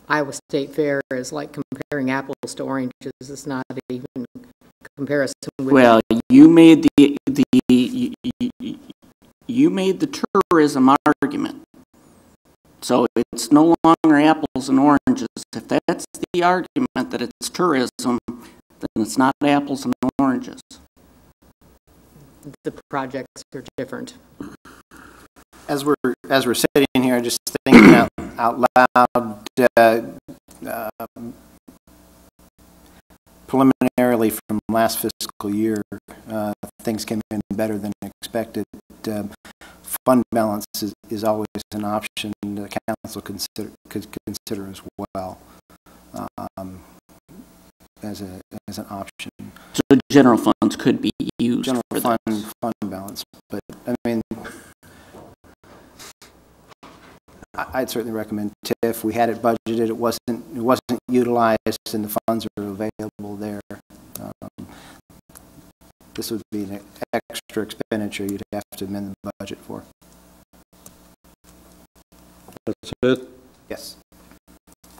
Iowa State Fair is like comparing apples to oranges. It's not even comparison with. Well, you made you made the tourism argument. So it's no longer apples and oranges. If that's the argument that it's tourism, then it's not apples and oranges. The projects are different. As we're sitting here, just thinking out loud, preliminarily from last fiscal year, things came in better than expected. Fund balance is always an option the council could consider as well, as an option. So general funds could be used. General for fund balance, but I mean, I'd certainly recommend TIF. We had it budgeted; it wasn't utilized, and the funds are available there. This would be an extra expenditure you'd have to amend the budget for. That's it? Yes.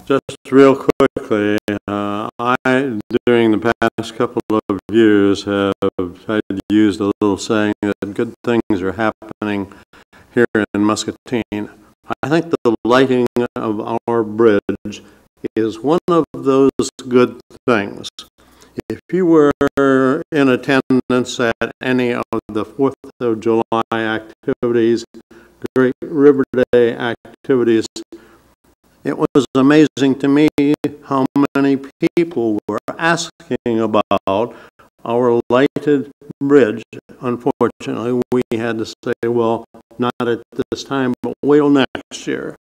Just real quickly, during the past couple of years, have tried to use the little saying that good things are happening here in Muscatine. I think the lighting of our bridge is one of those good things. If you were in attendance at any of the 4th of July activities, Great River Day activities, it was amazing to me how many people were asking about our lighted bridge. Unfortunately, we had to say, well, not at this time, but wait till next year.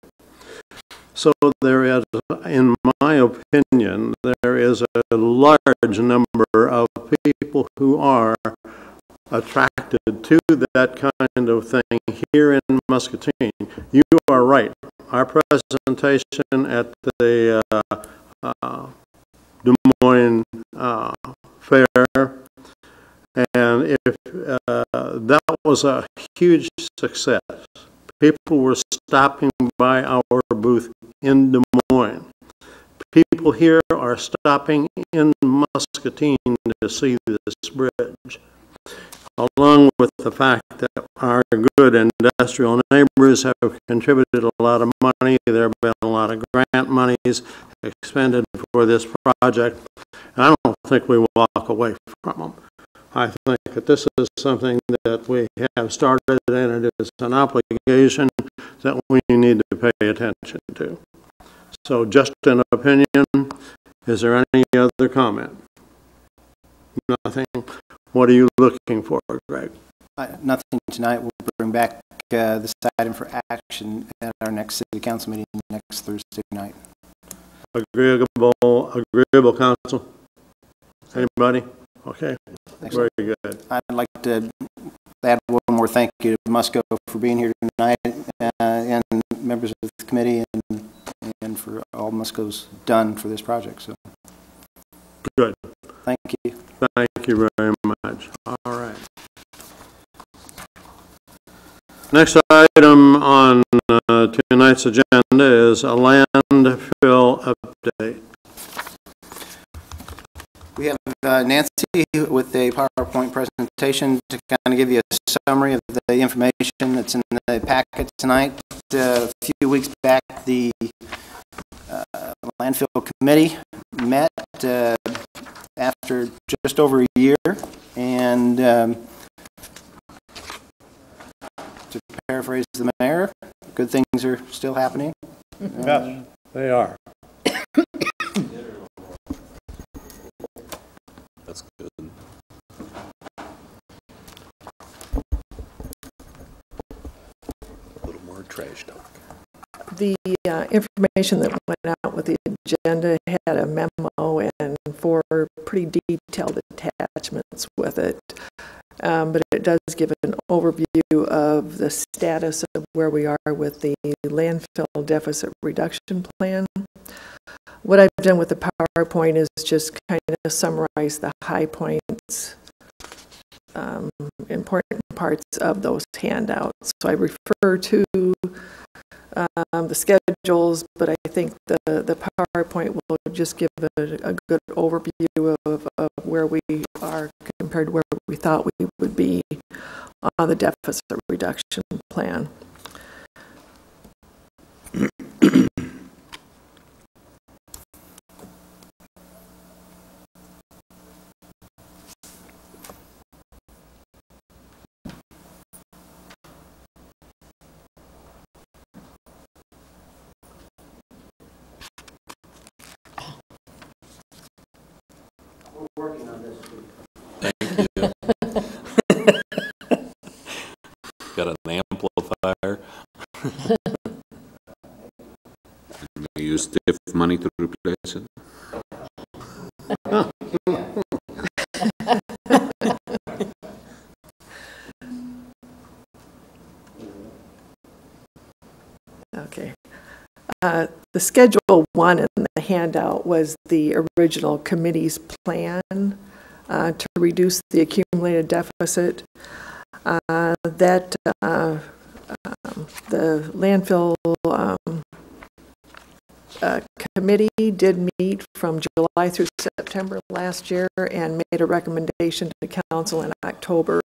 So there is, in my opinion, there is a large number of people who are attracted to that kind of thing here in Muscatine. You are right. Our presentation at the Des Moines Fair, and if that was a huge success. People were stopping by our booth in Des Moines. People here are stopping in Muscatine to see this bridge, along with the fact that our good industrial neighbors have contributed a lot of money. There have been a lot of grant monies expended for this project. And I don't think we walk away from them. I think that this is something that we have started, and it is an obligation that we need to pay attention to. So just an opinion. Is there any other comment? Nothing. What are you looking for, Greg? Nothing tonight. We'll bring back this item for action at our next city council meeting next Thursday night. Agreeable, council? Anybody? Okay. Excellent. Very good. I'd like to add one more thank you to Musco for being here tonight, and members of the committee, and for all Musco's done for this project. So good. Thank you. Thank you very much. All right. Next item on tonight's agenda is a landfill update. We have Nancy with a PowerPoint presentation to kind of give you a summary of the information that's in the packet tonight. A few weeks back, the landfill committee met after just over a year, and to paraphrase the mayor, good things are still happening. Yes, they are. That's good. A little more trash talk. The information that went out with the agenda had a memo and 4 pretty detailed attachments with it, but it does give an overview of the status of where we are with the landfill deficit reduction plan. What I've done with the PowerPoint is just kind of summarize the high points, important parts of those handouts. So I refer to the schedules, but I think the PowerPoint will just give a good overview of where we are compared to where we thought we would be on the deficit reduction plan. Working on this. Thank you. Got an amplifier. You use stiff money to replace it? Okay. The Schedule 1 in the handout was the original committee's plan to reduce the accumulated deficit. The landfill committee did meet from July through September last year and made a recommendation to council in October.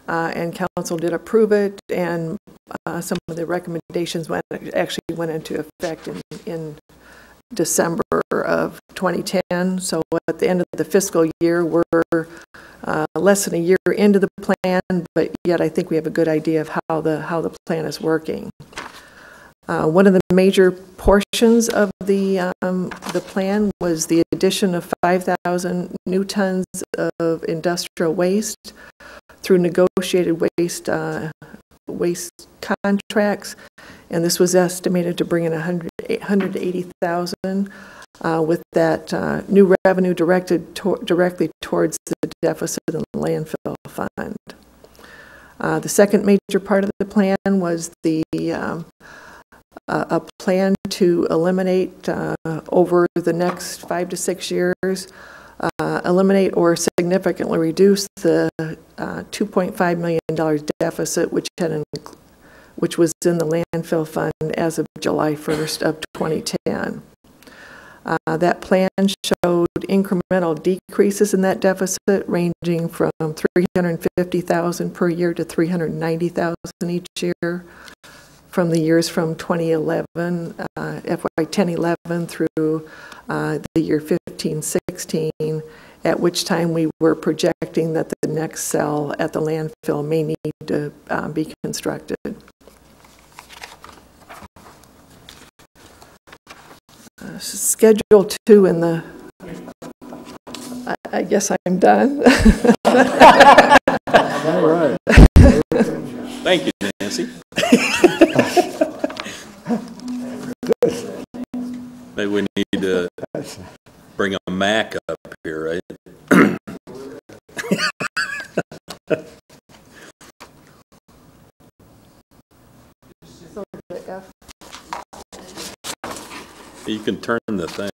And council did approve it, and some of the recommendations actually went into effect in December of 2010. So at the end of the fiscal year, we're less than a year into the plan, but yet I think we have a good idea of how the plan is working. One of the major portions of the plan was the addition of 5,000 new tons of industrial waste through negotiated waste contracts, and this was estimated to bring in 180,000 with that new revenue directed directly towards the deficit in the landfill fund. The second major part of the plan was a plan to eliminate over the next 5 to 6 years, eliminate or significantly reduce the $2.5 million deficit which was in the landfill fund as of July 1st of 2010. That plan showed incremental decreases in that deficit ranging from $350,000 per year to $390,000 each year from the years from 2011, FY 10-11 through the year 15-16, at which time we were projecting that the next cell at the landfill may need to be constructed. Schedule 2 in the, I guess I'm done. All right. Thank you, Nancy. Maybe we need to bring a Mac up here, right? You can turn the thing.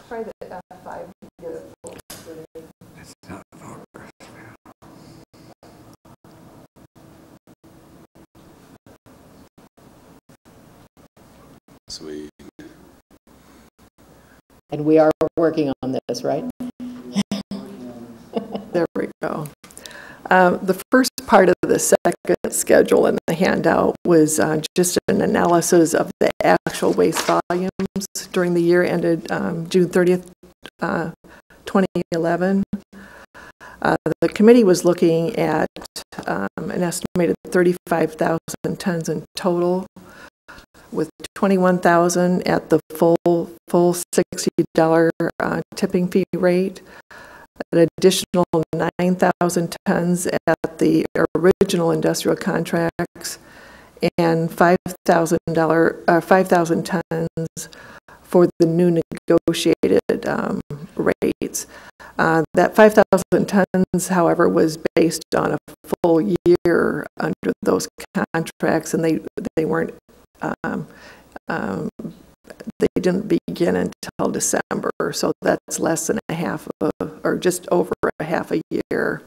Try the F5 to get it. Sweet. And we are working on this, right? There we go. The first part of the second schedule in the handout was just an analysis of the actual waste volumes during the year ended June 30th, 2011. The committee was looking at an estimated 35,000 tons in total, with 21,000 at the full $60 tipping fee rate, an additional 9,000 tons at the original industrial contracts, and 5,000 tons for the new negotiated rates. That 5,000 tons, however, was based on a full year under those contracts, and they they didn't begin until December, so that's less than a half of, or just over a half a year.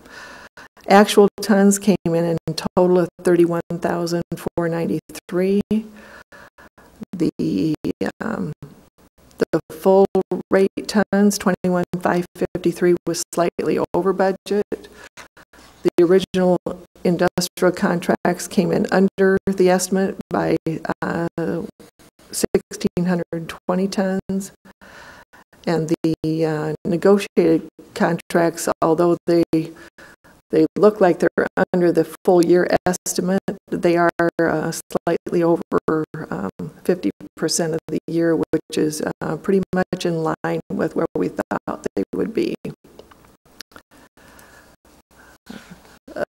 Actual tons came in total of 31,493. The full rate tons, 21,553, was slightly over budget. The original industrial contracts came in under the estimate by 1,620 tons. And the negotiated contracts, although they look like they're under the full year estimate, they are slightly over 50% of the year, which is pretty much in line with where we thought they would be.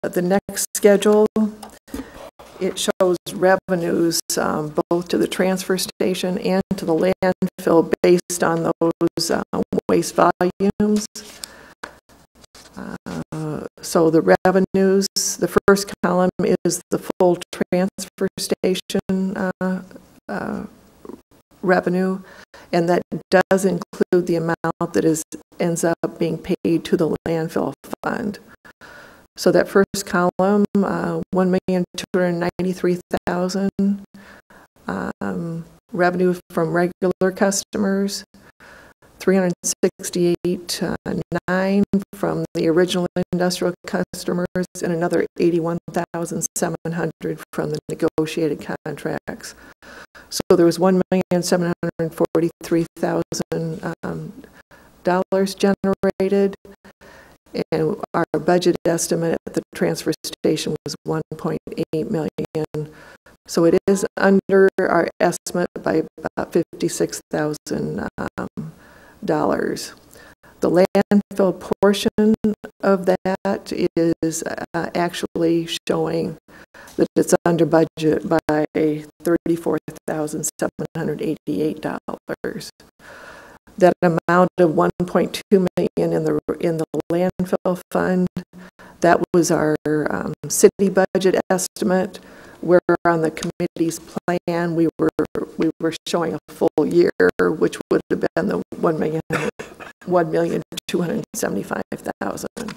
The next schedule, it shows revenues both to the transfer station and to the landfill based on those waste volumes. So the revenues, the first column is the full transfer station revenue, and that does include the amount that ends up being paid to the landfill fund. So that first column, 1,293,000 revenue from regular customers, 368,900 from the original industrial customers, and another 81,700 from the negotiated contracts. So there was $1,743,000 generated, and our budget estimate at the transfer station was $1.8 million. So it is under our estimate by about $56,000. The landfill portion of that is actually showing that it's under budget by $34,788. That amount of $1.2 million in the landfill fund, that was our city budget estimate. Where on the committee's plan we were showing a full year, which would have been the $1,275,000.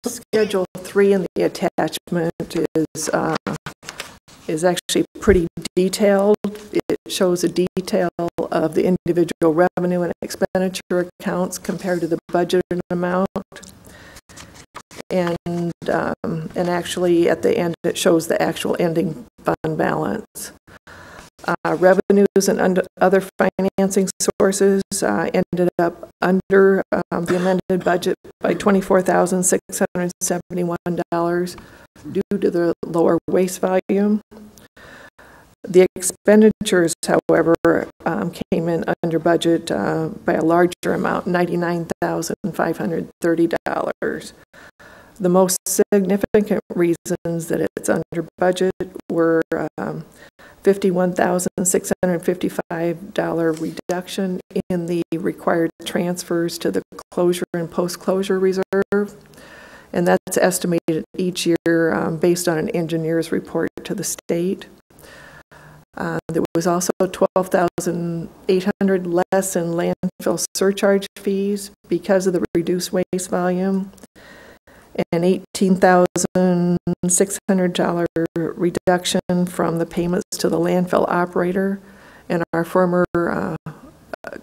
Schedule 3 in the attachment is actually pretty detailed. It shows a detail of the individual revenue and expenditure accounts compared to the budgeted amount. And actually at the end it shows the actual ending fund balance. Revenues and other financing sources ended up under the amended budget by $24,671 due to the lower waste volume. The expenditures, however, came in under budget by a larger amount, $99,530. The most significant reasons that it's under budget were $51,655 reduction in the required transfers to the closure and post-closure reserve, and that's estimated each year based on an engineer's report to the state. There was also $12,800 less in landfill surcharge fees because of the reduced waste volume, and $18,600 reduction from the payments to the landfill operator. And our former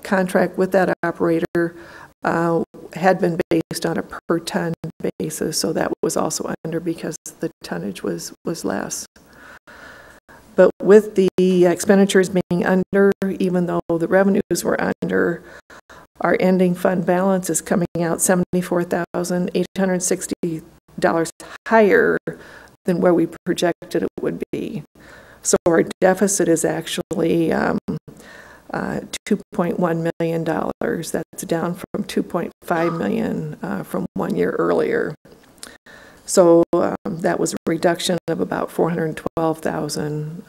contract with that operator had been based on a per ton basis, so that was also under because the tonnage was less. But with the expenditures being under, even though the revenues were under, our ending fund balance is coming out $74,860 higher than where we projected it would be. So our deficit is actually $2.1 million. That's down from $2.5 million from 1 year earlier. So that was a reduction of about $412,000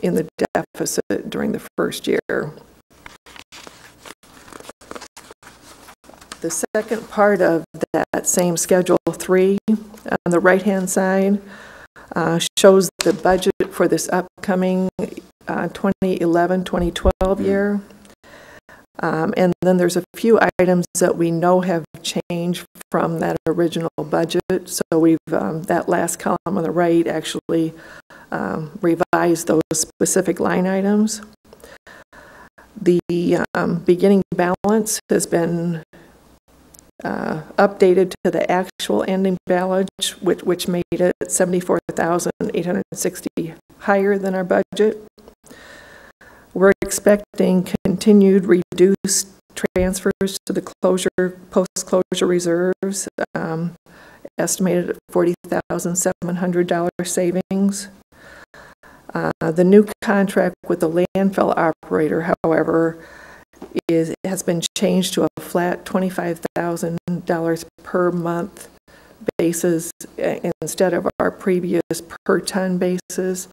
in the deficit during the first year. The second part of that same Schedule 3, on the right-hand side, shows the budget for this upcoming 2011-2012 year. And then there's a few items that we know have changed from that original budget. So we've, that last column on the right actually revised those specific line items. The beginning balance has been updated to the actual ending balance, which made it $74,860 higher than our budget. We're expecting continued reduced transfers to the post-closure reserves, estimated at $40,700 savings. The new contract with the landfill operator, however, has been changed to a flat $25,000 per month basis instead of our previous per ton basis.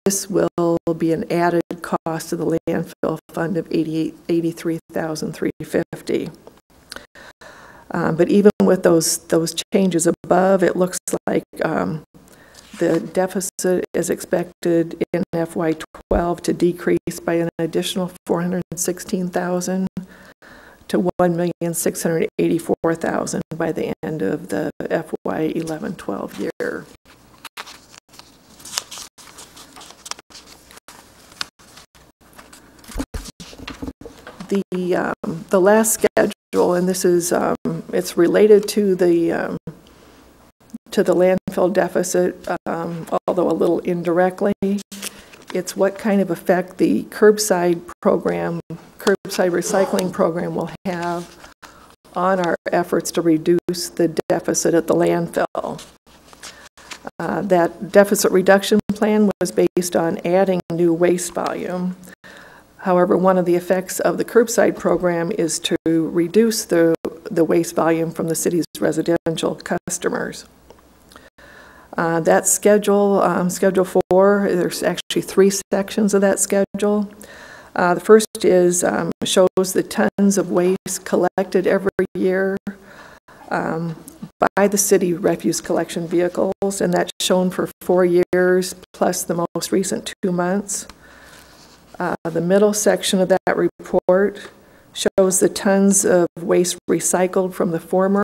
This will be an added cost to the landfill fund of $83,350. But even with those changes above, it looks like the deficit is expected in FY12 to decrease by an additional $416,000 to $1,684,000 by the end of the FY11-12 year. The last schedule, and this is it's related to the landfill deficit, although a little indirectly. It's what kind of effect the curbside recycling program will have on our efforts to reduce the deficit at the landfill. That deficit reduction plan was based on adding new waste volume. However, one of the effects of the curbside program is to reduce the waste volume from the city's residential customers. That schedule, Schedule 4, there's actually 3 sections of that schedule. The first is shows the tons of waste collected every year by the city refuse collection vehicles, and that's shown for 4 years plus the most recent 2 months. The middle section of that report shows the tons of waste recycled from the former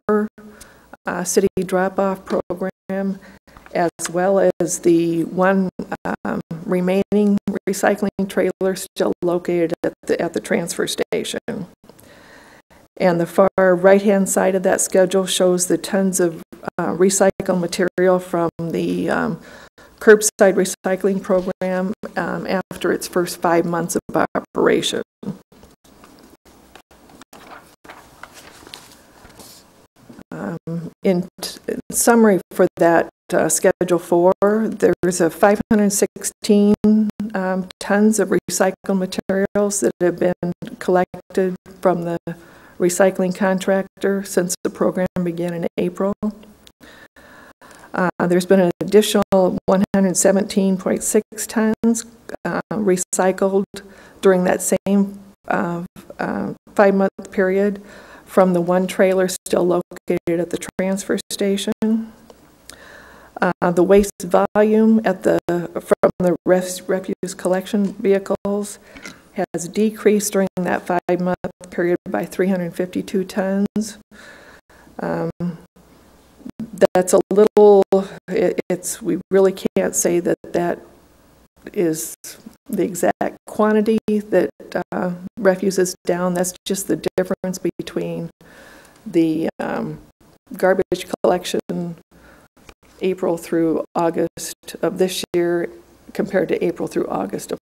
city drop-off program, as well as the one remaining recycling trailer still located at the transfer station. And the far right-hand side of that schedule shows the tons of recycled material from the curbside recycling program after its first 5 months of operation. In summary for that Schedule 4, there's a 516 tons of recycled materials that have been collected from the recycling contractor since the program began in April. There's been an additional 117.6 tons recycled during that same 5-month period from the one trailer still located at the transfer station. The waste volume from the refuse collection vehicles has decreased during that 5-month period by 352 tons. That's a little, we really can't say that is the exact quantity that refuse is down. That's just the difference between the garbage collection April through August of this year compared to April through August of